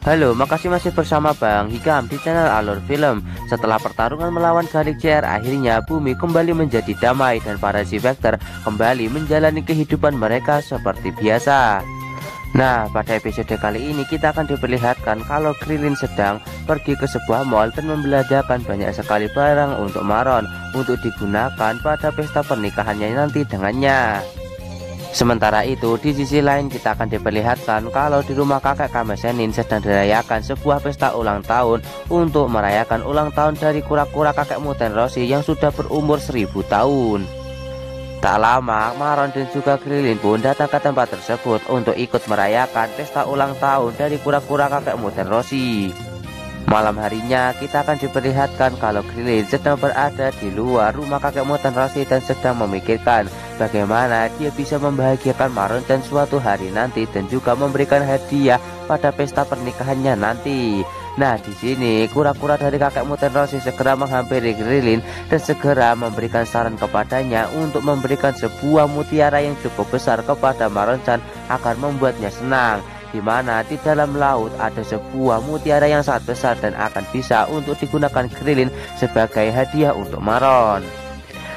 Halo, makasih masih bersama Bang Hikam di channel Alur Film. Setelah pertarungan melawan Garlic CR, akhirnya bumi kembali menjadi damai dan para Z-Factor kembali menjalani kehidupan mereka seperti biasa. Nah, pada episode kali ini kita akan diperlihatkan kalau Krillin sedang pergi ke sebuah mall dan membelanjakan banyak sekali barang untuk Maron untuk digunakan pada pesta pernikahannya nanti dengannya. Sementara itu, di sisi lain kita akan diperlihatkan kalau di rumah kakek Kame Sennin sedang dirayakan sebuah pesta ulang tahun untuk merayakan ulang tahun dari kura-kura kakek Muten Roshi yang sudah berumur 1000 tahun. Tak lama, Maron dan juga Krillin pun datang ke tempat tersebut untuk ikut merayakan pesta ulang tahun dari kura-kura kakek Muten Roshi. Malam harinya kita akan diperlihatkan kalau Krillin sedang berada di luar rumah kakek Muten Roshi dan sedang memikirkan bagaimana dia bisa membahagiakan Maron dan suatu hari nanti dan juga memberikan hadiah pada pesta pernikahannya nanti. Nah, di sini kura-kura dari kakek Muten Roshi segera menghampiri Krillin dan segera memberikan saran kepadanya untuk memberikan sebuah mutiara yang cukup besar kepada Maron-chan agar membuatnya senang, di mana di dalam laut ada sebuah mutiara yang sangat besar dan akan bisa untuk digunakan Krillin sebagai hadiah untuk Maron.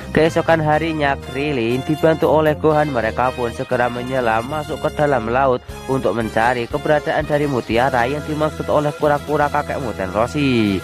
Keesokan harinya, Krillin dibantu oleh Gohan, mereka pun segera menyelam masuk ke dalam laut untuk mencari keberadaan dari mutiara yang dimaksud oleh kura-kura kakek Muten Roshi.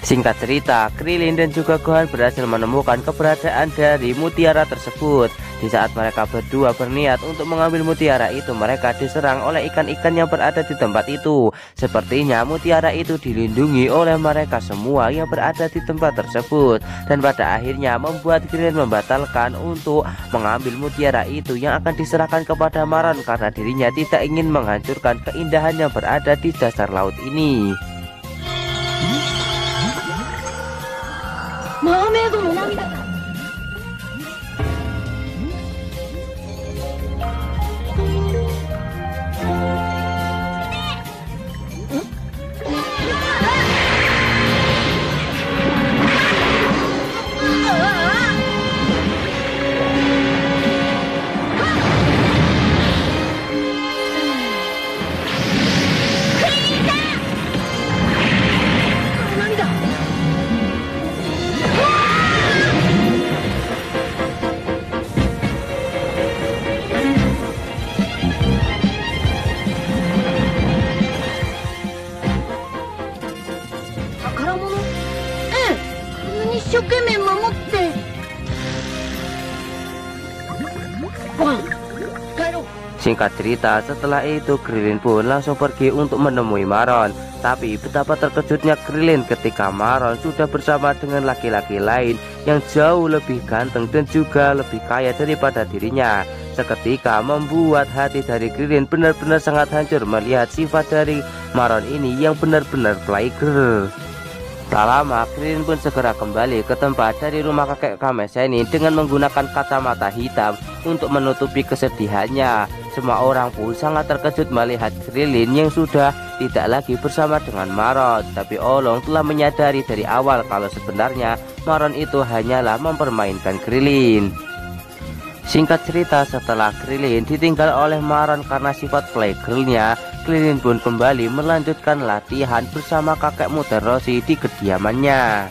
Singkat cerita, Krillin dan juga Gohan berhasil menemukan keberadaan dari mutiara tersebut. Di saat mereka berdua berniat untuk mengambil mutiara itu, mereka diserang oleh ikan-ikan yang berada di tempat itu. Sepertinya mutiara itu dilindungi oleh mereka semua yang berada di tempat tersebut, dan pada akhirnya membuat Krillin membatalkan untuk mengambil mutiara itu yang akan diserahkan kepada Maron karena dirinya tidak ingin menghancurkan keindahan yang berada di dasar laut ini. Singkat cerita, setelah itu Krillin pun langsung pergi untuk menemui Maron. Tapi betapa terkejutnya Krillin ketika Maron sudah bersama dengan laki-laki lain yang jauh lebih ganteng dan juga lebih kaya daripada dirinya. Seketika membuat hati dari Krillin benar-benar sangat hancur melihat sifat dari Maron ini yang benar-benar playgirl. Tak lama, Krillin pun segera kembali ke tempat dari rumah kakek Kame Sennin dengan menggunakan kacamata hitam untuk menutupi kesedihannya. Semua orang pun sangat terkejut melihat Krillin yang sudah tidak lagi bersama dengan Maron. Tapi Olong telah menyadari dari awal kalau sebenarnya Maron itu hanyalah mempermainkan Krillin. Singkat cerita, setelah Krillin ditinggal oleh Maron karena sifat playgirlnya, Krillin pun kembali melanjutkan latihan bersama kakek Muten Roshi di kediamannya.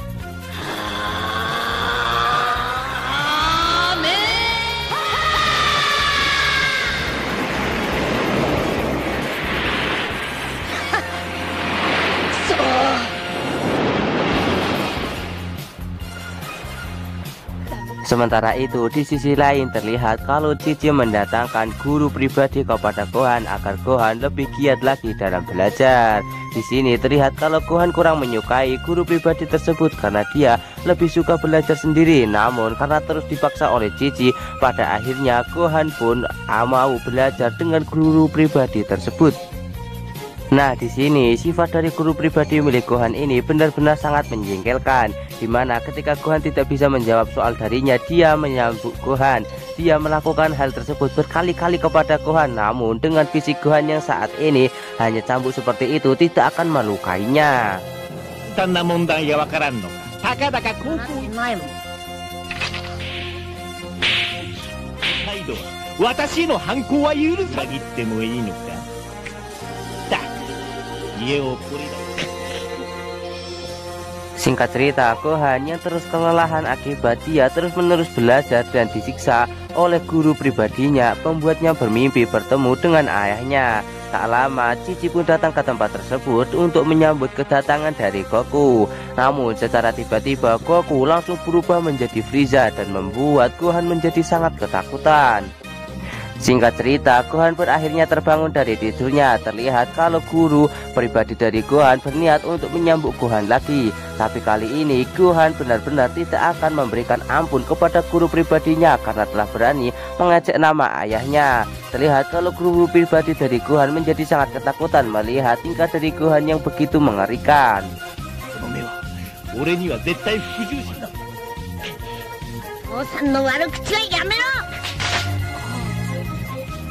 Sementara itu di sisi lain terlihat kalau Cici mendatangkan guru pribadi kepada Gohan agar Gohan lebih giat lagi dalam belajar. Di sini terlihat kalau Gohan kurang menyukai guru pribadi tersebut karena dia lebih suka belajar sendiri. Namun karena terus dipaksa oleh Cici, pada akhirnya Gohan pun mau belajar dengan guru pribadi tersebut. Nah, di sini sifat dari guru pribadi milik Gohan ini benar-benar sangat menjengkelkan, dimana ketika Gohan tidak bisa menjawab soal darinya, dia menyambut Gohan. Dia melakukan hal tersebut berkali-kali kepada Gohan, namun dengan fisik Gohan yang saat ini hanya cambuk seperti itu tidak akan melukainya. Singkat cerita, Gohan yang terus kelelahan akibat dia terus-menerus belajar dan disiksa oleh guru pribadinya membuatnya bermimpi bertemu dengan ayahnya. Tak lama, Cici pun datang ke tempat tersebut untuk menyambut kedatangan dari Goku. Namun secara tiba-tiba Goku langsung berubah menjadi Frieza dan membuat Gohan menjadi sangat ketakutan. Singkat cerita, Gohan pun akhirnya terbangun dari tidurnya. Terlihat kalau guru pribadi dari Gohan berniat untuk menyambut Gohan lagi. Tapi kali ini Gohan benar-benar tidak akan memberikan ampun kepada guru pribadinya karena telah berani mengejek nama ayahnya. Terlihat kalau guru pribadi dari Gohan menjadi sangat ketakutan melihat tingkah dari Gohan yang begitu mengerikan.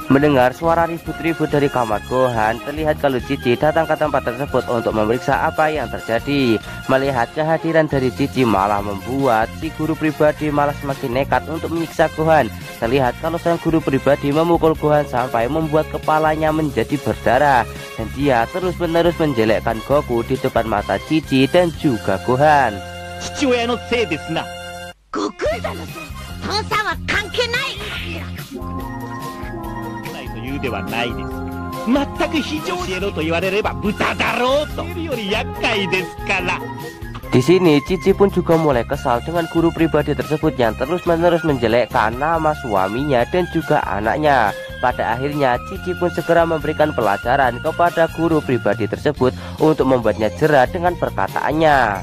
Mendengar suara ribut-ribut dari kamar Gohan, terlihat kalau Cici datang ke tempat tersebut untuk memeriksa apa yang terjadi. Melihat kehadiran dari Cici malah membuat si guru pribadi malah semakin nekat untuk menyiksa Gohan. Terlihat kalau sang guru pribadi memukul Gohan sampai membuat kepalanya menjadi berdarah. Dan dia terus-menerus menjelekkan Goku di depan mata Cici dan juga Gohan. Di sini Cici pun juga mulai kesal dengan guru pribadi tersebut yang terus-menerus menjelekkan nama suaminya dan juga anaknya. Pada akhirnya Cici pun segera memberikan pelajaran kepada guru pribadi tersebut untuk membuatnya jera dengan perkataannya.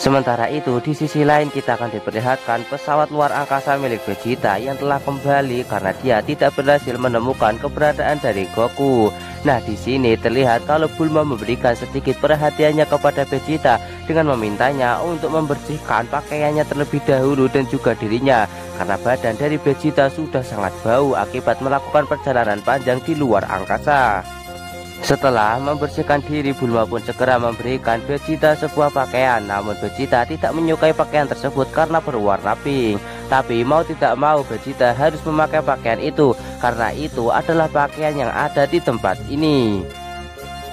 Sementara itu di sisi lain kita akan diperlihatkan pesawat luar angkasa milik Vegeta yang telah kembali karena dia tidak berhasil menemukan keberadaan dari Goku. Nah, di sini terlihat kalau Bulma memberikan sedikit perhatiannya kepada Vegeta dengan memintanya untuk membersihkan pakaiannya terlebih dahulu dan juga dirinya karena badan dari Vegeta sudah sangat bau akibat melakukan perjalanan panjang di luar angkasa. Setelah membersihkan diri, Bulma pun segera memberikan Vegeta sebuah pakaian. Namun Vegeta tidak menyukai pakaian tersebut karena berwarna pink. Tapi mau tidak mau Vegeta harus memakai pakaian itu karena itu adalah pakaian yang ada di tempat ini.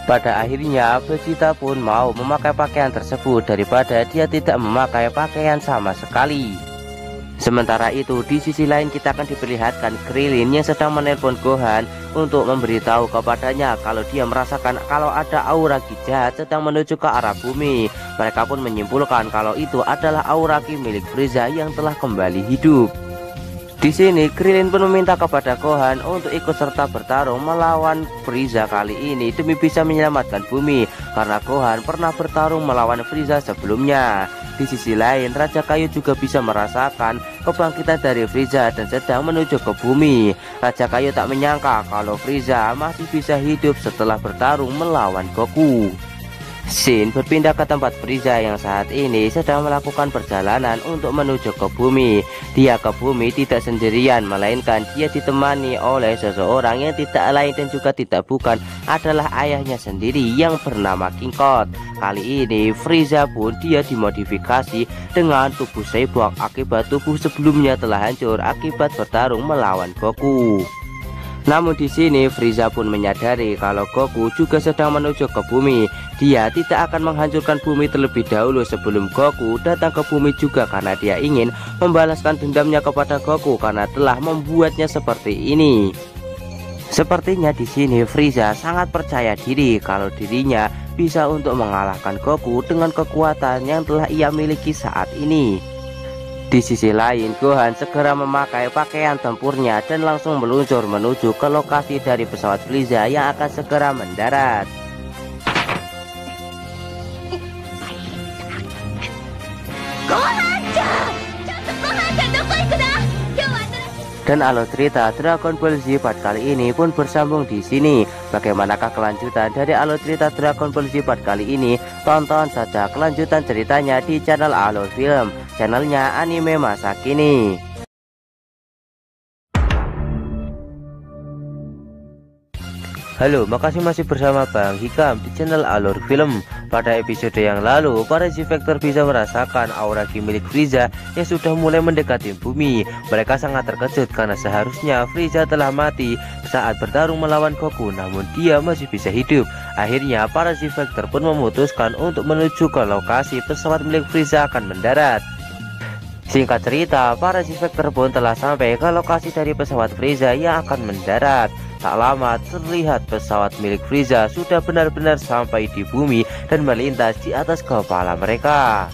Pada akhirnya Vegeta pun mau memakai pakaian tersebut daripada dia tidak memakai pakaian sama sekali. Sementara itu di sisi lain kita akan diperlihatkan Krillin yang sedang menelpon Gohan untuk memberitahu kepadanya kalau dia merasakan kalau ada aura Ki jahat sedang menuju ke arah bumi. Mereka pun menyimpulkan kalau itu adalah aura Ki milik Frieza yang telah kembali hidup. Di sini Krillin pun meminta kepada Gohan untuk ikut serta bertarung melawan Frieza kali ini demi bisa menyelamatkan bumi karena Gohan pernah bertarung melawan Frieza sebelumnya. Di sisi lain Raja Kayu juga bisa merasakan kebangkitan dari Frieza dan sedang menuju ke bumi. Raja Kayu tak menyangka kalau Frieza masih bisa hidup setelah bertarung melawan Goku. Shin berpindah ke tempat Frieza yang saat ini sedang melakukan perjalanan untuk menuju ke bumi. Dia ke bumi tidak sendirian, melainkan dia ditemani oleh seseorang yang tidak lain dan juga tidak bukan adalah ayahnya sendiri yang bernama King Code. Kali ini Frieza pun dia dimodifikasi dengan tubuh Cyborg akibat tubuh sebelumnya telah hancur akibat bertarung melawan Goku. Namun di sini Frieza pun menyadari kalau Goku juga sedang menuju ke bumi. Dia tidak akan menghancurkan bumi terlebih dahulu sebelum Goku datang ke bumi juga, karena dia ingin membalaskan dendamnya kepada Goku karena telah membuatnya seperti ini. Sepertinya di sini Frieza sangat percaya diri kalau dirinya bisa untuk mengalahkan Goku dengan kekuatan yang telah ia miliki saat ini. Di sisi lain, Gohan segera memakai pakaian tempurnya dan langsung meluncur menuju ke lokasi dari pesawat Frieza yang akan segera mendarat. Dan alur cerita Dragon Ball Z Part kali ini pun bersambung di sini. Bagaimanakah kelanjutan dari alur cerita Dragon Ball Z Part kali ini? Tonton saja kelanjutan ceritanya di channel Alur Film, channelnya anime masa kini. Halo, makasih masih bersama Bang Hikam di channel Alur Film. Pada episode yang lalu, para Z-Factor bisa merasakan aura ki milik Frieza yang sudah mulai mendekati bumi. Mereka sangat terkejut karena seharusnya Frieza telah mati saat bertarung melawan Goku, namun dia masih bisa hidup. Akhirnya, para Z-Factor pun memutuskan untuk menuju ke lokasi pesawat milik Frieza akan mendarat. Singkat cerita, para Z-Factor pun telah sampai ke lokasi dari pesawat Frieza yang akan mendarat. Tak lama terlihat pesawat milik Frieza sudah benar-benar sampai di bumi dan melintas di atas kepala mereka.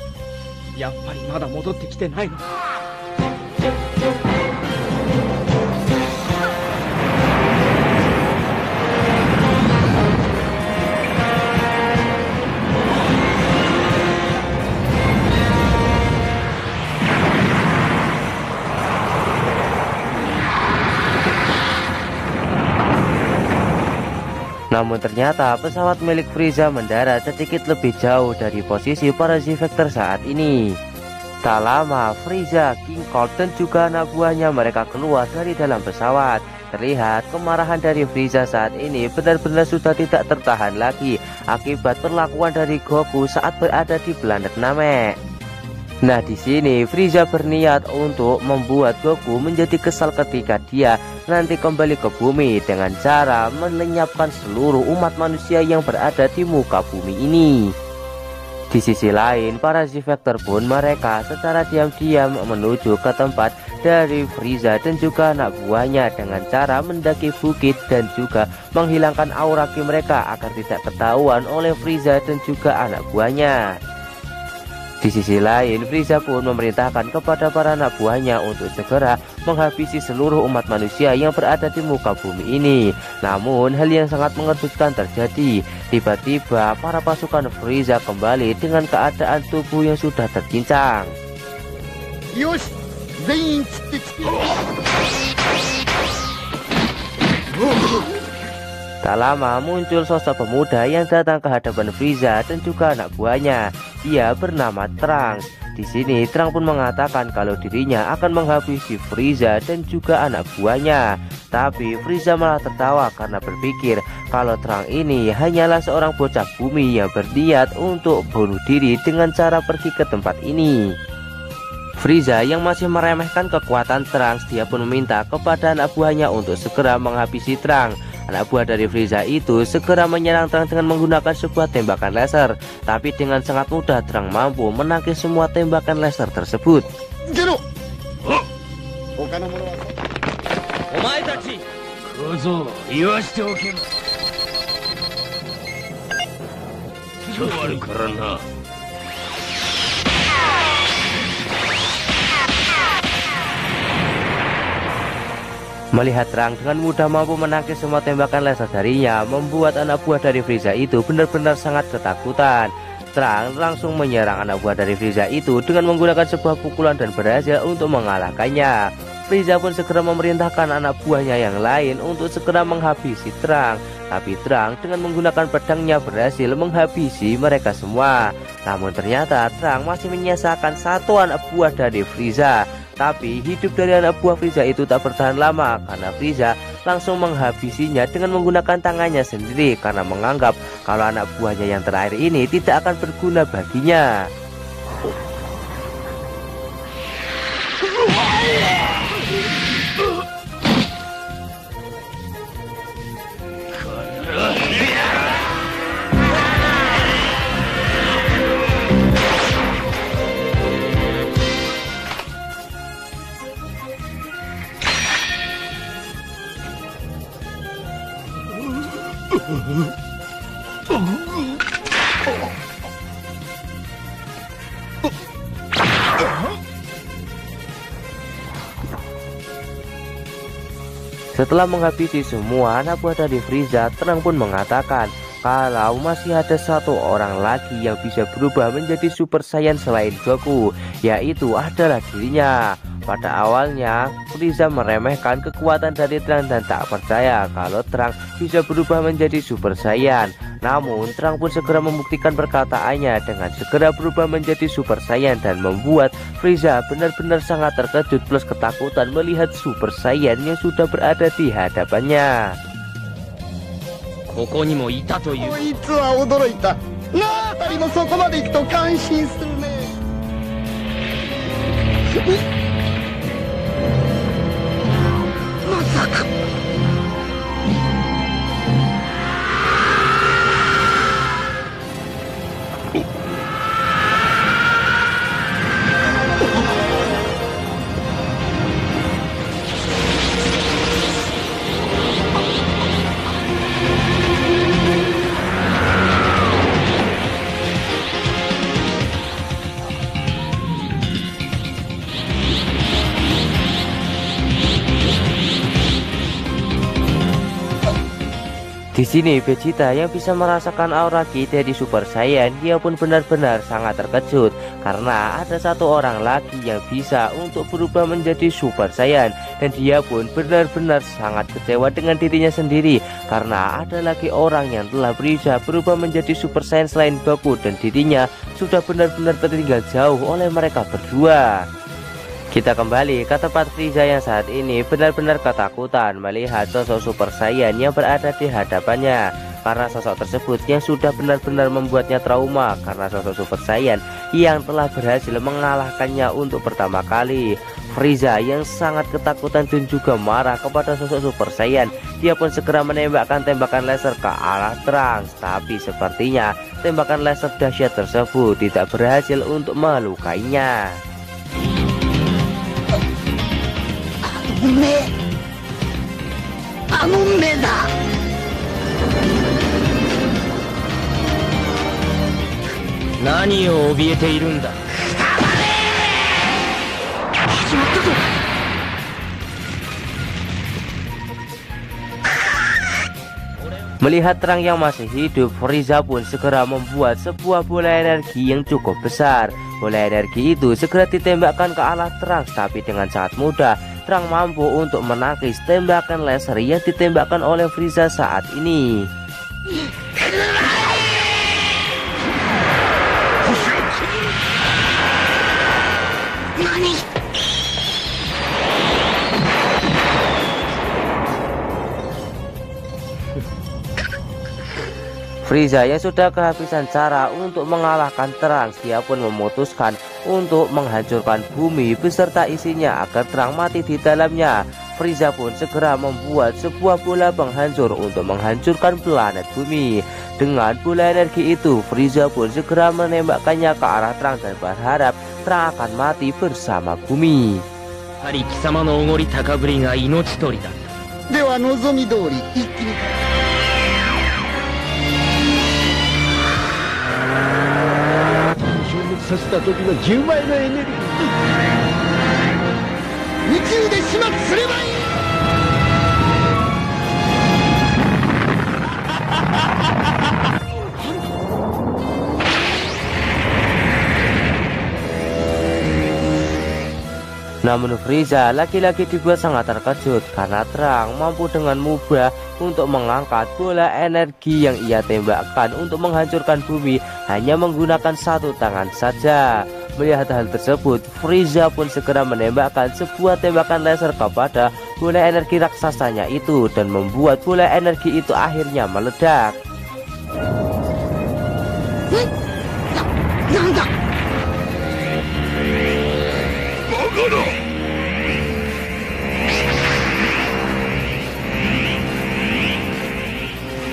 Namun ternyata pesawat milik Frieza mendarat sedikit lebih jauh dari posisi para Z-Factor saat ini. Tak lama Frieza, King Cold dan juga anak buahnya mereka keluar dari dalam pesawat. Terlihat kemarahan dari Frieza saat ini benar-benar sudah tidak tertahan lagi akibat perlakuan dari Goku saat berada di planet Namek. Nah, di sini Frieza berniat untuk membuat Goku menjadi kesal ketika dia nanti kembali ke bumi dengan cara melenyapkan seluruh umat manusia yang berada di muka bumi ini. Di sisi lain, para Z-Factor pun mereka secara diam-diam menuju ke tempat dari Frieza dan juga anak buahnya dengan cara mendaki bukit dan juga menghilangkan aura ki mereka agar tidak ketahuan oleh Frieza dan juga anak buahnya. Di sisi lain, Frieza pun memerintahkan kepada para anak buahnya untuk segera menghabisi seluruh umat manusia yang berada di muka bumi ini. Namun, hal yang sangat mengejutkan terjadi. Tiba-tiba, para pasukan Frieza kembali dengan keadaan tubuh yang sudah tercincang. Yosh, tak lama muncul sosok pemuda yang datang ke hadapan Frieza dan juga anak buahnya. Dia bernama Trunks. Di sini Trunks pun mengatakan kalau dirinya akan menghabisi Frieza dan juga anak buahnya. Tapi Frieza malah tertawa karena berpikir kalau Trunks ini hanyalah seorang bocah bumi yang berniat untuk bunuh diri dengan cara pergi ke tempat ini. Frieza yang masih meremehkan kekuatan Trunks, dia pun meminta kepada anak buahnya untuk segera menghabisi Trunks. Anak buah dari Frieza itu segera menyerang Trunks dengan menggunakan sebuah tembakan laser. Tapi dengan sangat mudah Trunks mampu menangkis semua tembakan laser tersebut. Melihat Trunks dengan mudah mampu menangkis semua tembakan laser darinya, membuat anak buah dari Frieza itu benar-benar sangat ketakutan. Trunks langsung menyerang anak buah dari Frieza itu dengan menggunakan sebuah pukulan dan berhasil untuk mengalahkannya. Frieza pun segera memerintahkan anak buahnya yang lain untuk segera menghabisi Trunks. Tapi Trunks dengan menggunakan pedangnya berhasil menghabisi mereka semua. Namun ternyata Trunks masih menyisakan satu anak buah dari Frieza. Tapi hidup dari anak buah Frieza itu tak bertahan lama karena Frieza langsung menghabisinya dengan menggunakan tangannya sendiri karena menganggap kalau anak buahnya yang terakhir ini tidak akan berguna baginya. Setelah menghabisi semua anak buah dari Frieza, Terang pun mengatakan kalau masih ada satu orang lagi yang bisa berubah menjadi Super Saiyan selain Goku, yaitu adalah dirinya. Pada awalnya, Frieza meremehkan kekuatan dari Terang dan tak percaya kalau Terang bisa berubah menjadi Super Saiyan. Namun, Terang pun segera membuktikan perkataannya dengan segera berubah menjadi Super Saiyan dan membuat Frieza benar-benar sangat terkejut plus ketakutan melihat Super Saiyan yang sudah berada di hadapannya. ここにもいたという。こいつは驚いた。なあ、あたりもそこまで行くと感心するね。まさか。Di sini Vegeta yang bisa merasakan aura ki dari Super Saiyan, dia pun benar-benar sangat terkejut karena ada satu orang lagi yang bisa untuk berubah menjadi Super Saiyan, dan dia pun benar-benar sangat kecewa dengan dirinya sendiri karena ada lagi orang yang telah berusaha berubah menjadi Super Saiyan selain Goku, dan dirinya sudah benar-benar tertinggal jauh oleh mereka berdua. Kita kembali ke tempat Frieza yang saat ini benar-benar ketakutan melihat sosok Super Saiyan yang berada di hadapannya, karena sosok tersebut yang sudah benar-benar membuatnya trauma karena sosok Super Saiyan yang telah berhasil mengalahkannya untuk pertama kali. Frieza yang sangat ketakutan dan juga marah kepada sosok Super Saiyan, dia pun segera menembakkan tembakan laser ke arah Trunks, tapi sepertinya tembakan laser dahsyat tersebut tidak berhasil untuk melukainya. あの目だ。何を怯えているんだ。始まったぞ。Melihat Terang yang masih hidup, Frieza pun segera membuat sebuah bola energi yang cukup besar. Bola energi itu segera ditembakkan ke arah Terang, tapi dengan sangat mudah Terang mampu untuk menangkis tembakan laser yang ditembakkan oleh Frieza saat ini. Frieza yang sudah kehabisan cara untuk mengalahkan Terang, dia pun memutuskan untuk menghancurkan bumi beserta isinya agar Terang mati di dalamnya. Frieza pun segera membuat sebuah bola penghancur untuk menghancurkan planet bumi. Dengan bola energi itu, Frieza pun segera menembakkannya ke arah Terang dan berharap Terang akan mati bersama bumi. やはり貴様のおごり高ぶりが命取りだ。では望み通り一気に。消滅させた時の10倍のエネルギー。宇宙で始末すればいい。Namun Frieza lagi-lagi dibuat sangat terkejut karena Terang mampu dengan mudah untuk mengangkat bola energi yang ia tembakkan untuk menghancurkan bumi hanya menggunakan satu tangan saja. Melihat hal tersebut, Frieza pun segera menembakkan sebuah tembakan laser kepada bola energi raksasanya itu dan membuat bola energi itu akhirnya meledak. Nanda?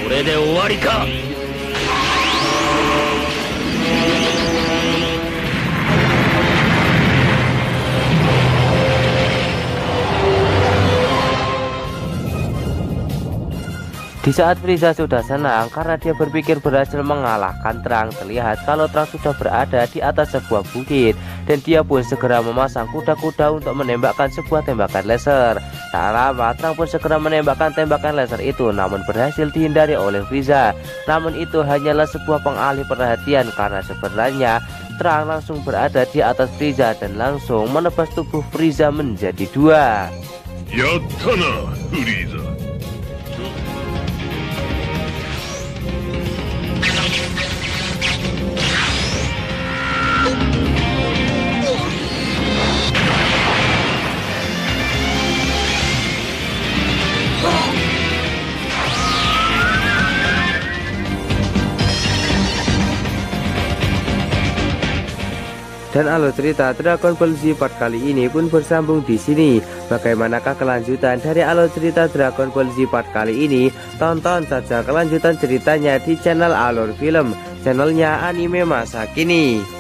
これで終わりか。Di saat Frieza sudah senang karena dia berpikir berhasil mengalahkan Trunks, terlihat kalau Trunks sudah berada di atas sebuah bukit dan dia pun segera memasang kuda-kuda untuk menembakkan sebuah tembakan laser. Tak lama Trunks pun segera menembakkan tembakan laser itu, namun berhasil dihindari oleh Frieza. Namun itu hanyalah sebuah pengalih perhatian karena sebenarnya Trunks langsung berada di atas Frieza dan langsung menebas tubuh Frieza menjadi dua. Yattana, Frieza. Dan alur cerita Dragon Ball Z part kali ini pun bersambung di sini. Bagaimanakah kelanjutan dari alur cerita Dragon Ball Z part kali ini? Tonton saja kelanjutan ceritanya di channel Alur Film, channelnya anime masa kini.